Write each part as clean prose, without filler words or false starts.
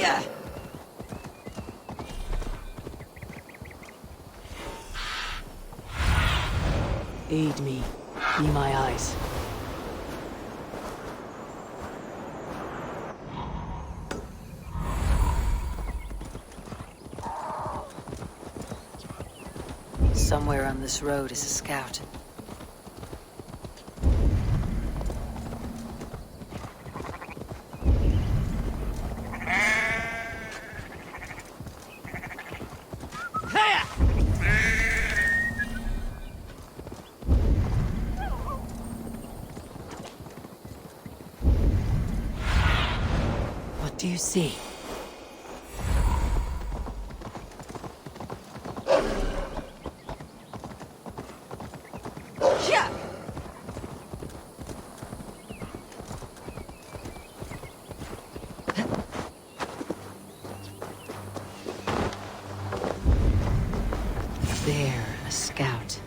Hiya! Aid me. Be my eyes. Somewhere on this road is a scout. What do you see? There, a scout.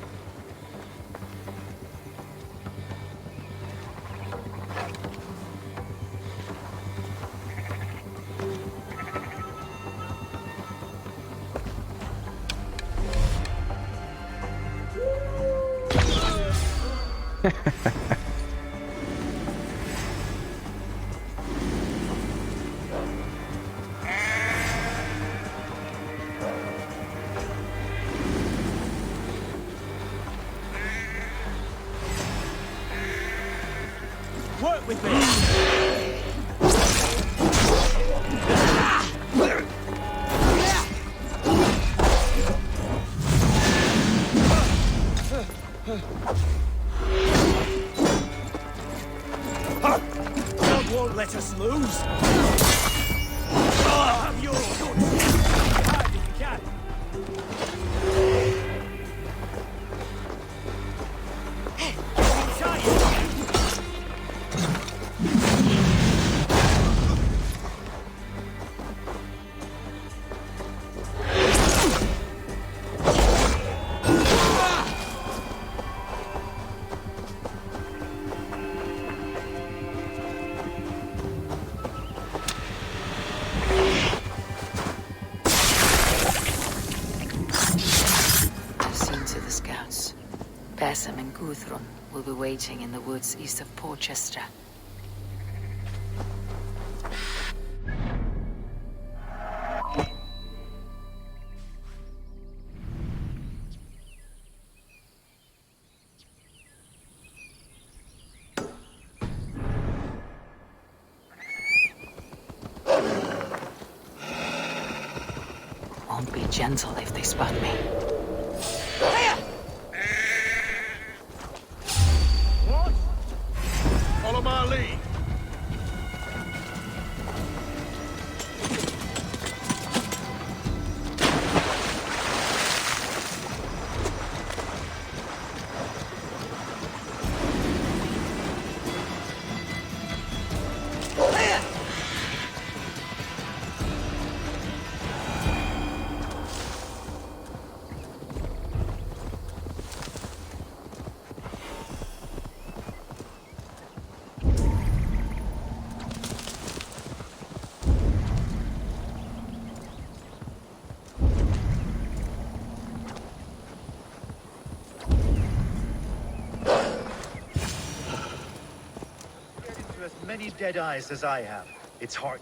Work with me! God won't let us lose! Have your hide if you can! Basim and Guthrun will be waiting in the woods east of Porchester. Won't be gentle if they spot me. Follow my lead. As many dead eyes as I have. It's hard.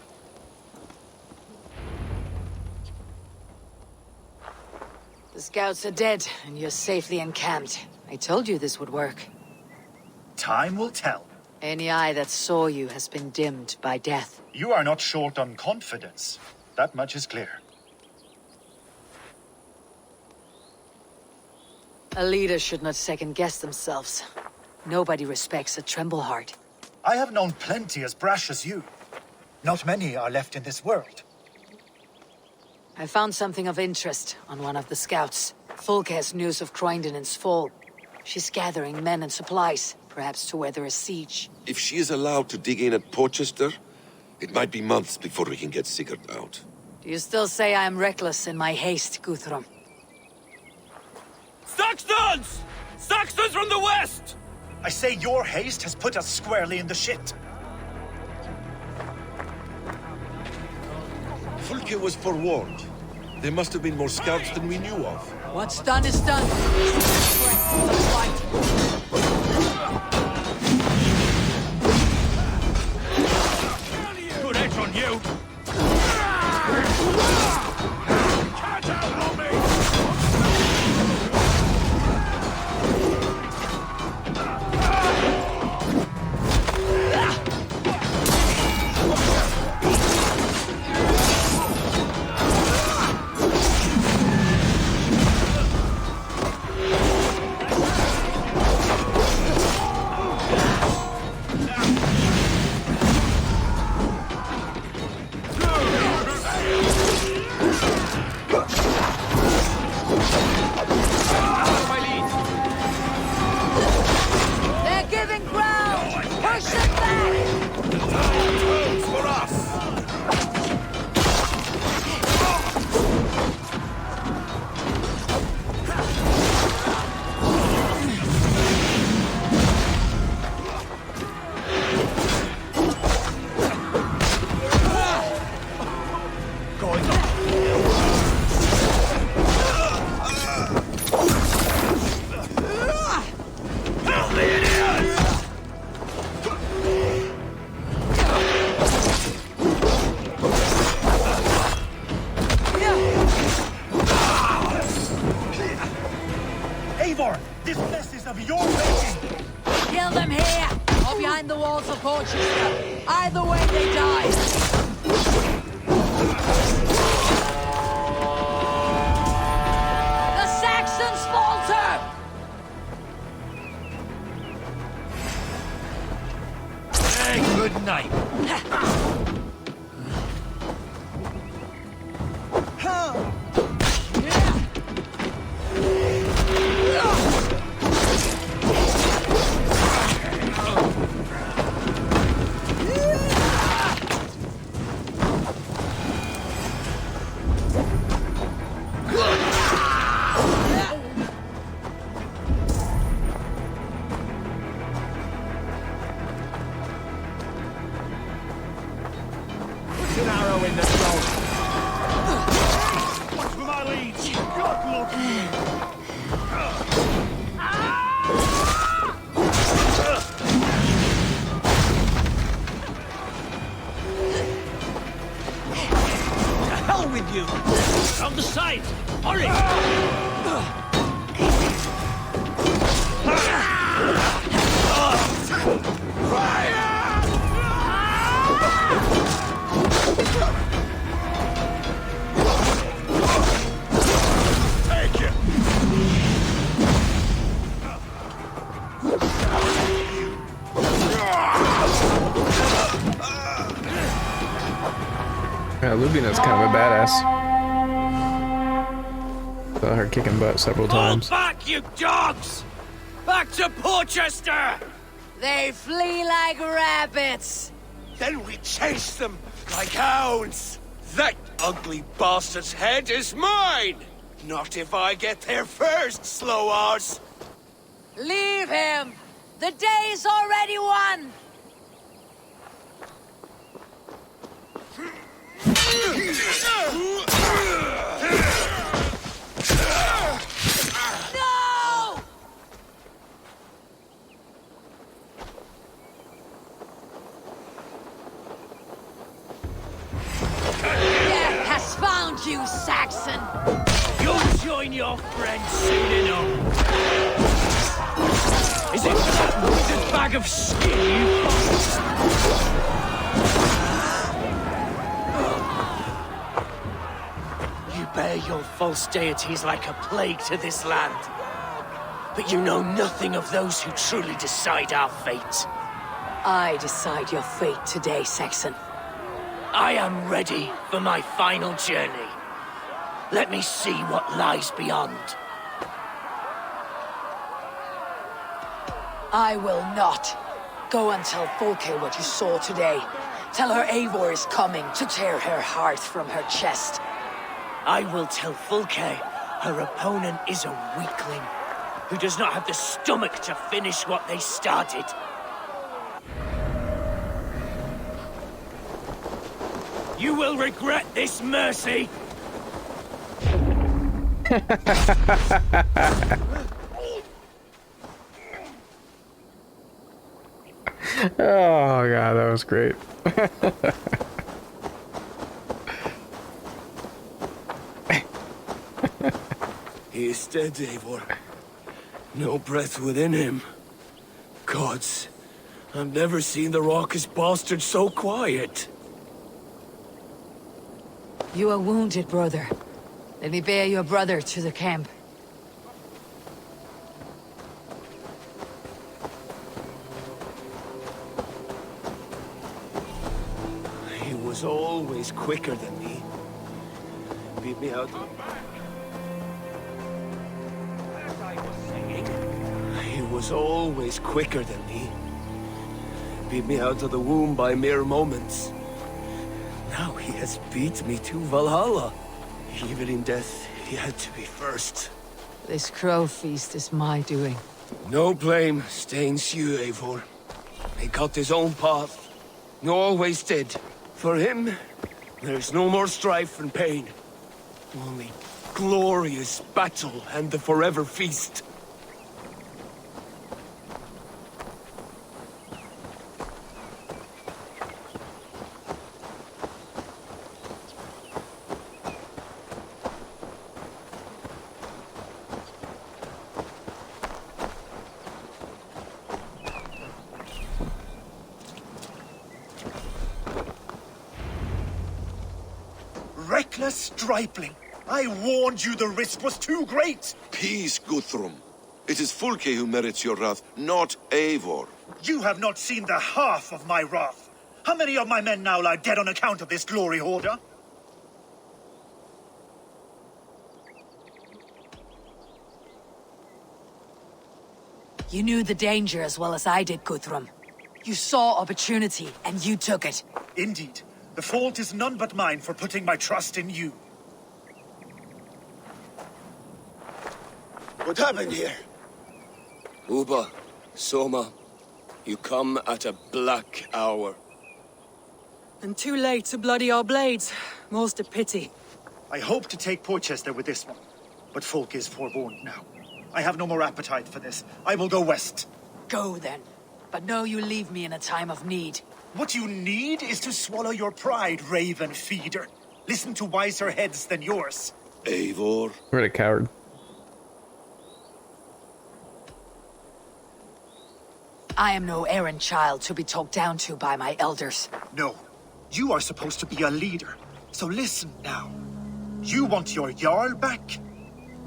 The scouts are dead, and you're safely encamped. I told you this would work. Time will tell. Any eye that saw you has been dimmed by death. You are not short on confidence. That much is clear. A leader should not second-guess themselves. Nobody respects a trembleheart. I have known plenty as brash as you. Not many are left in this world. I found something of interest on one of the scouts. Fulke has news of Croydon's fall. She's gathering men and supplies, perhaps to weather a siege. If she is allowed to dig in at Porchester, it might be months before we can get Sigurd out. Do you still say I am reckless in my haste, Guthrum? Saxons! Saxons from the west! I say your haste has put us squarely in the shit. Fulke was forewarned. There must have been more scouts than we knew of. What's done is done. Let's fight. Good edge on you! Catch out on me! They're giving ground! Push it back! Turns for us! Going up! Eivor, this mess is of your making! Kill them here! Or behind the walls of Portugal. Either way, they die. The Saxons falter! Hey, good night. Put an arrow in the throat. Watch for my leads. God look me. To hell with you! On the side! Hurry! Take it! Yeah, Lubina's kind of a badass. Saw her kicking butt several times. Fall back, you dogs! Back to Porchester! They flee like rabbits. Then we chase them like hounds. That ugly bastard's head is mine! Not if I get there first, slow arse! Leave him! The day's already won! No! Death has found you, Saxon! You'll join your friends soon enough! Is it that withered bag of skin you You bear your false deities like a plague to this land. But you know nothing of those who truly decide our fate. I decide your fate today, Saxon. I am ready for my final journey. Let me see what lies beyond. I will not. Go and tell Fulke what you saw today. Tell her Eivor is coming to tear her heart from her chest. I will tell Fulke her opponent is a weakling who does not have the stomach to finish what they started. You will regret this mercy! Oh god, that was great. He is dead, Eivor. No breath within him. Gods, I've never seen the raucous bastard so quiet. You are wounded, brother. Let me bear your brother to the camp. He was always quicker than me. Beat me out. As I was saying, he was always quicker than me. Beat me out of the womb by mere moments. Now he has beat me to Valhalla. Even in death, he had to be first. This crow feast is my doing. No blame stains you, Eivor. He got his own path. He always did. For him, there's no more strife and pain. Only glorious battle and the forever feast. Reckless stripling! I warned you the risk was too great! Peace, Guthrum. It is Fulke who merits your wrath, not Eivor. You have not seen the half of my wrath. How many of my men now lie dead on account of this glory hoarder? You knew the danger as well as I did, Guthrum. You saw opportunity, and you took it. Indeed. The fault is none but mine for putting my trust in you. What happened here? Uba, Soma, you come at a black hour. And too late to bloody our blades. Most a pity. I hope to take Porchester with this one, but Folk is forewarned now. I have no more appetite for this. I will go west. Go then. But know you leave me in a time of need. What you need is to swallow your pride, raven feeder. Listen to wiser heads than yours. Eivor? What a coward. I am no errant child to be talked down to by my elders. No, you are supposed to be a leader. So listen now. You want your Jarl back?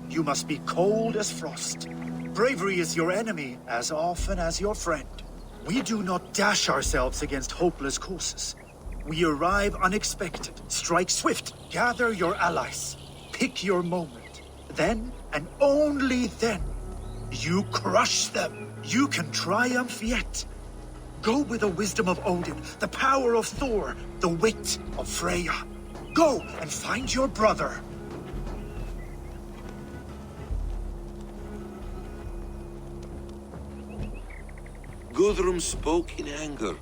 You must be cold as frost. Bravery is your enemy as often as your friend. We do not dash ourselves against hopeless courses. We arrive unexpected, strike swift, gather your allies, pick your moment. Then, and only then, you crush them. You can triumph yet. Go with the wisdom of Odin, the power of Thor, the wit of Freya. Go and find your brother. Guthrum spoke in anger,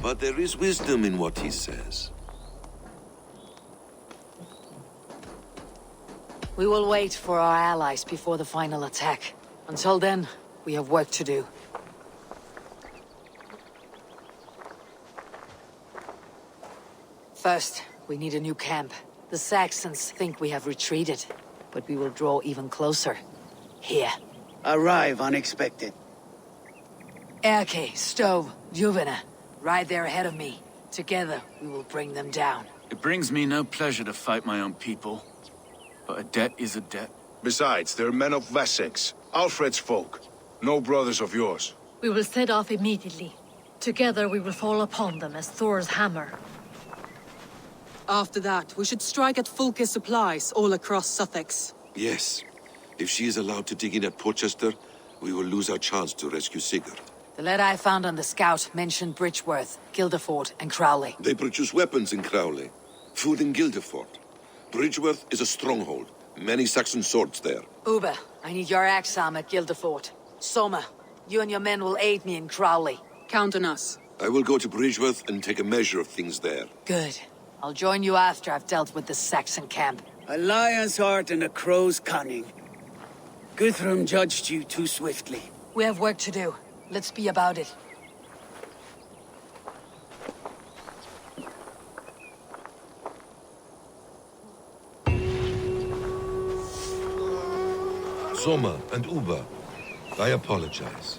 but there is wisdom in what he says. We will wait for our allies before the final attack. Until then, we have work to do. First, we need a new camp. The Saxons think we have retreated, but we will draw even closer. Here. Arrive unexpected. Erke, Stove, Juvena, right there ahead of me. Together, we will bring them down. It brings me no pleasure to fight my own people. But a debt is a debt. Besides, they're men of Wessex, Alfred's folk. No brothers of yours. We will set off immediately. Together we will fall upon them as Thor's hammer. After that, we should strike at Fulke's supplies all across Sussex. Yes. If she is allowed to dig in at Porchester, we will lose our chance to rescue Sigurd. The letter I found on the scout mentioned Bridgeworth, Guildeford, and Crowley. They produce weapons in Crowley, food in Guildeford. Bridgeworth is a stronghold. Many Saxon swords there. Uber, I need your axe arm at Guildeford. Soma, you and your men will aid me in Crowley. Count on us. I will go to Bridgeworth and take a measure of things there. Good. I'll join you after I've dealt with the Saxon camp. A lion's heart and a crow's cunning. Guthrum judged you too swiftly. We have work to do. Let's be about it. Soma and Uber, I apologize.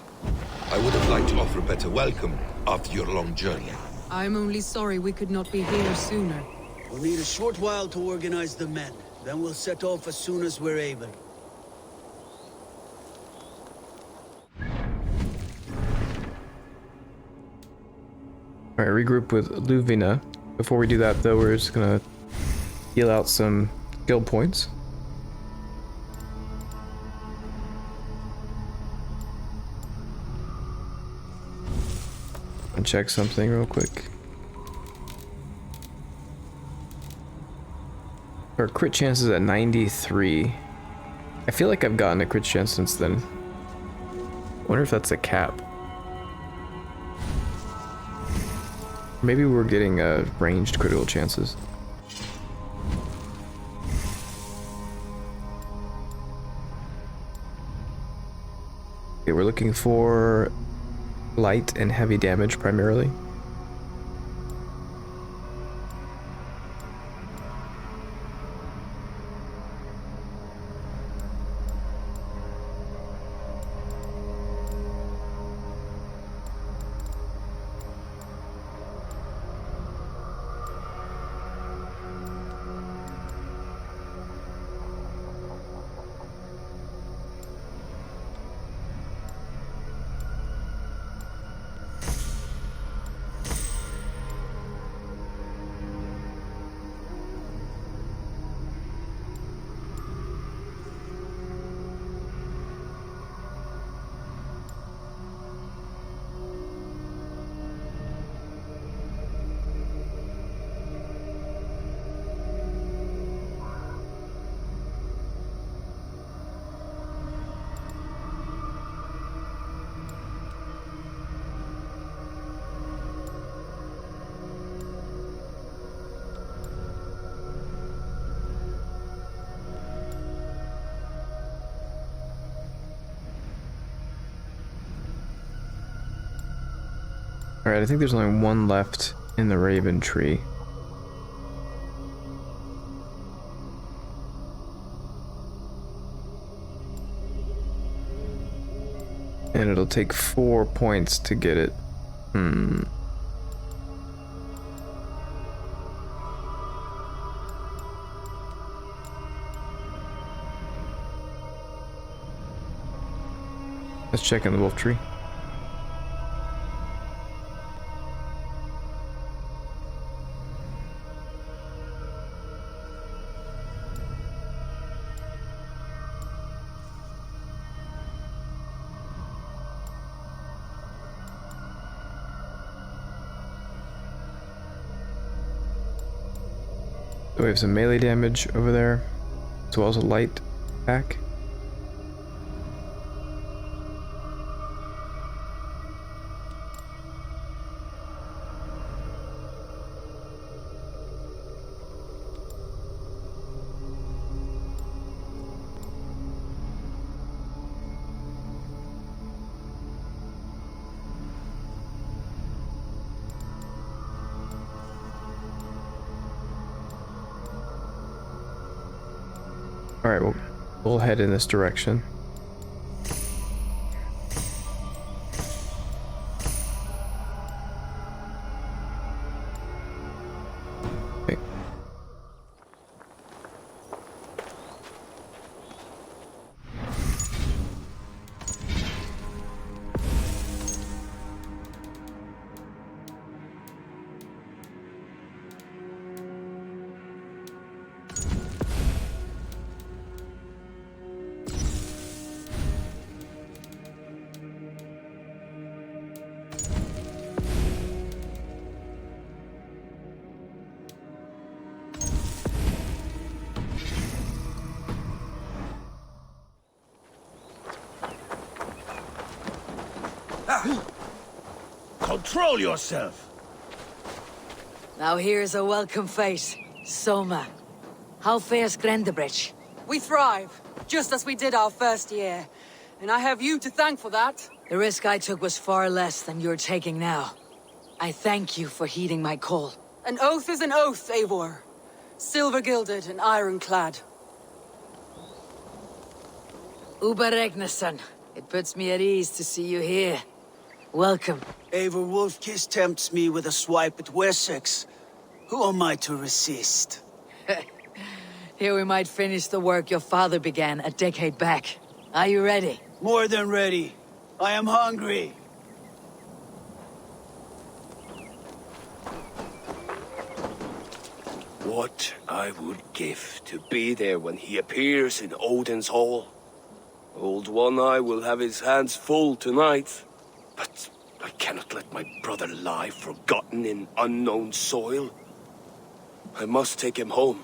I would have liked to offer a better welcome after your long journey. I'm only sorry we could not be here sooner. We'll need a short while to organize the men. Then we'll set off as soon as we're able. Alright, regroup with Luvina. Before we do that, though, we're just gonna heal out some skill points. And check something real quick. Our crit chance is at 93. I feel like I've gotten a crit chance since then. I wonder if that's a cap. Maybe we're getting ranged critical chances. Okay, we're looking for light and heavy damage primarily. Alright, I think there's only one left in the Raven Tree. And it'll take 4 points to get it. Let's check in the wolf tree. So we have some melee damage over there, as well as a light attack. Alright, we'll head in this direction. Okay. Control yourself! Now here's a welcome face. Soma. How fares Grendebridge? We thrive, just as we did our first year. And I have you to thank for that. The risk I took was far less than you're taking now. I thank you for heeding my call. An oath is an oath, Eivor. Silver-gilded and ironclad. Uber Regnesson. It puts me at ease to see you here. Welcome. Eivor Wolfkiss tempts me with a swipe at Wessex. Who am I to resist? Here we might finish the work your father began a decade back. Are you ready? More than ready. I am hungry. What I would give to be there when he appears in Odin's Hall. Old One Eye will have his hands full tonight. But I cannot let my brother lie forgotten in unknown soil. I must take him home.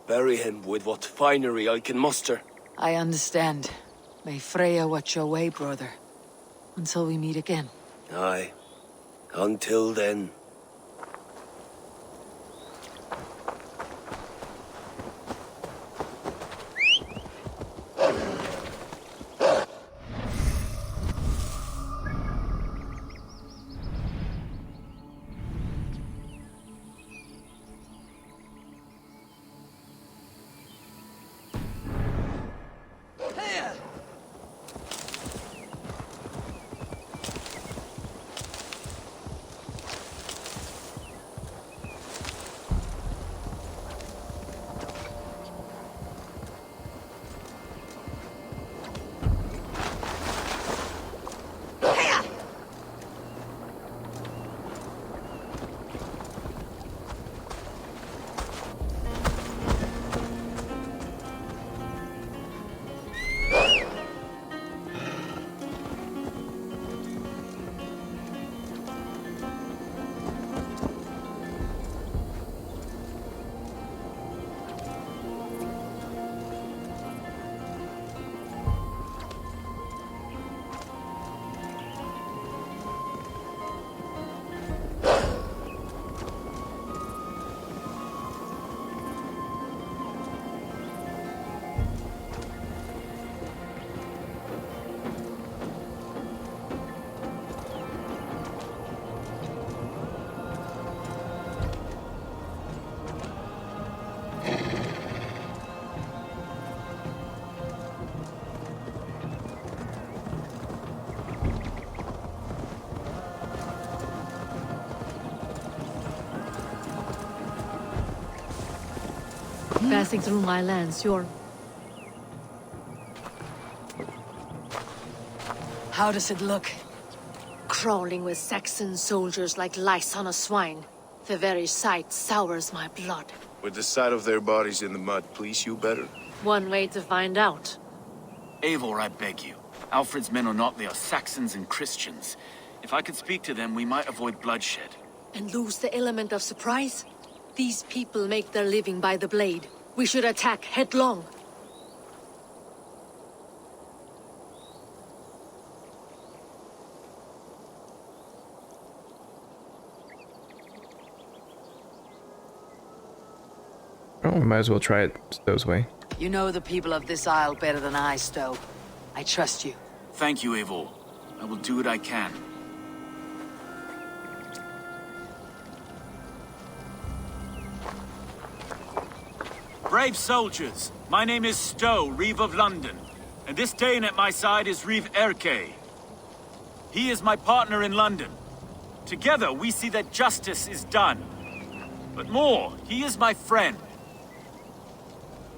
Bury him with what finery I can muster. I understand. May Freya watch your way, brother. Until we meet again. Aye. Until then. Passing through my lands, you're... How does it look? crawling with Saxon soldiers like lice on a swine. The very sight sours my blood. Would the sight of their bodies in the mud please you better? One way to find out. Eivor, I beg you. Alfred's men or not, they are Saxons and Christians. If I could speak to them, we might avoid bloodshed. And lose the element of surprise? These people make their living by the blade. We should attack headlong. Oh, we might as well try it Stow's way. You know the people of this isle better than I, Stow. I trust you. Thank you, Eivor. I will do what I can. Brave soldiers, my name is Stow, Reeve of London, and this Dane at my side is Reeve Erke. He is my partner in London. Together we see that justice is done. But more, he is my friend.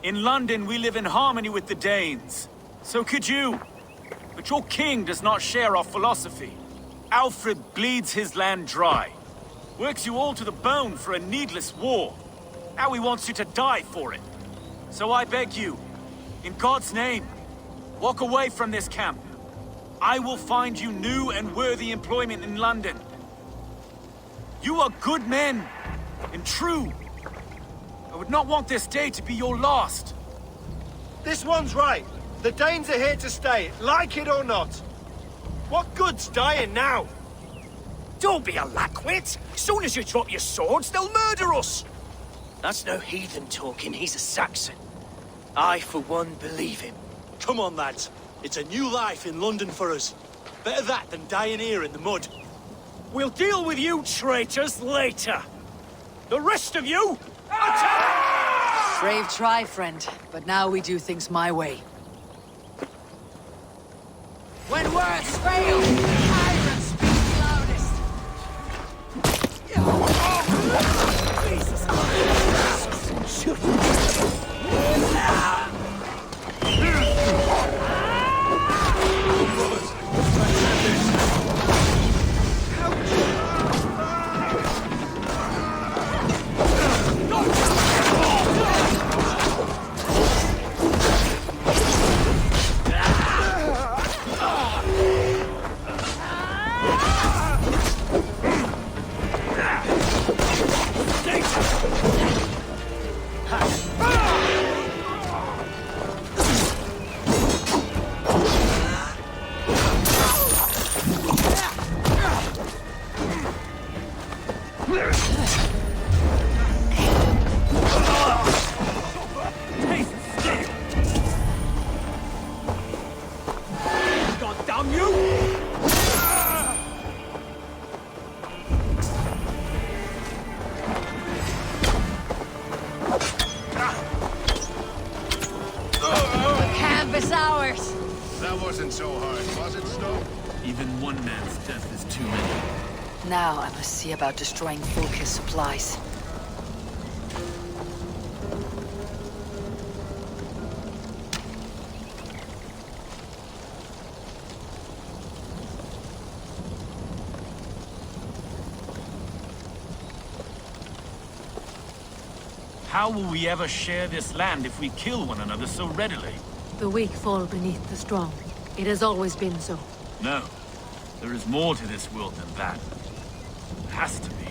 In London we live in harmony with the Danes. So could you. But your king does not share our philosophy. Alfred bleeds his land dry. Works you all to the bone for a needless war. Now he wants you to die for it. So I beg you, in God's name, walk away from this camp. I will find you new and worthy employment in London. You are good men, and true. I would not want this day to be your last. This one's right. The Danes are here to stay, like it or not. What good's dying now? Don't be a lackwit. Soon as you drop your swords, they'll murder us. That's no heathen talking, he's a Saxon. I, for one, believe him. Come on, lads. It's a new life in London for us. Better that than dying here in the mud. We'll deal with you traitors later. The rest of you, attack! Brave try, friend, but now we do things my way. When words fail, tyrants speak loudest. Jesus Now I must see about destroying Fulke's supplies. How will we ever share this land if we kill one another so readily? The weak fall beneath the strong. It has always been so. No. There is more to this world than that. There has to be.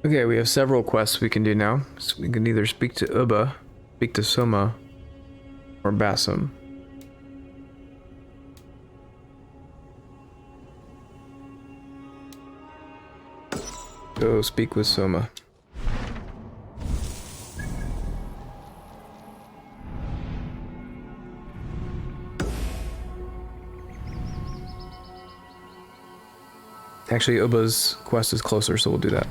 Okay, we have several quests we can do now. So we can either speak to Ubba, speak to Soma, or Bassam. Go speak with Soma. Actually, Ubba's quest is closer, so we'll do that.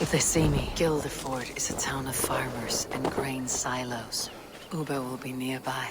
If they see me, Guildford is a town of farmers and grain silos. Ubba will be nearby.